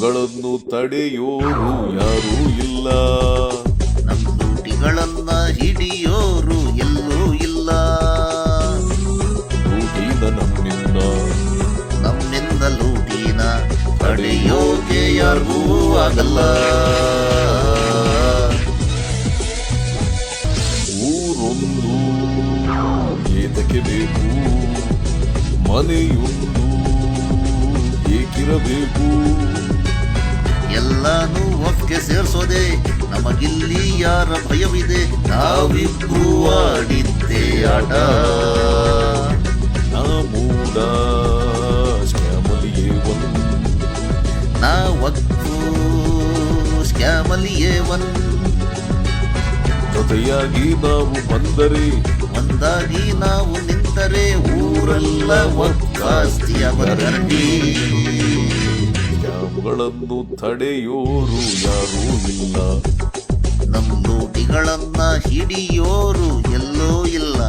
ಲೂಟಿಗಳನ್ನು ತಡೆಯೋರು ಯಾರೂ ಇಲ್ಲ. ನಮ್ ಲೂಟಿಗಳನ್ನ ಹಿಡಿಯೋರು ಎಲ್ಲೂ ಇಲ್ಲ. ಲೂಟಿನ ನಮ್ಮಿಂದ ಲೂಟಿನ ತಡೆಯೋಕೆ ಯಾರಿಗೂ ಆಗಲ್ಲ. ಊರೊಂದು ಏತಕ್ಕೆ ಬೇಕು, ಮನೆಯೊಂದು ಏಕಿರಬೇಕು. ಎಲ್ಲಾನು ಒಕ್ಕೆ ಸೇರ್ಸೋದೆ ನಮಗಿಲ್ಲಿ ಯಾರ ಭಯವಿದೆ. ನಾವಿಬ್ರು ಆಡಿದ್ದೆ ಆಟ. ನಾಮೂಡ ಸ್ಕ್ಯಾಮಲಿಯೇ ನಾವತ್ತು ಸ್ಕ್ಯಾಮಲಿಯೇ ಜೊತೆಯಾಗಿ ನಾವು ಬಂದರೆ, ಒಂದಾಗಿ ನಾವು ನಿಂತರೆ ಊರೆಲ್ಲ ಒಕ್ಕಾಸ್ತಿಯ ಬರಗಂಡಿ. ಸ್ಕ್ಯಾಮ್ಗಳನ್ನು ತಡೆಯೋರು ಯಾರೂ ಇಲ್ಲ. ನಮ್ ಲೂಟಿಗಳನ್ನ ಹಿಡಿಯೋರು ಎಲ್ಲೋ ಇಲ್ಲ.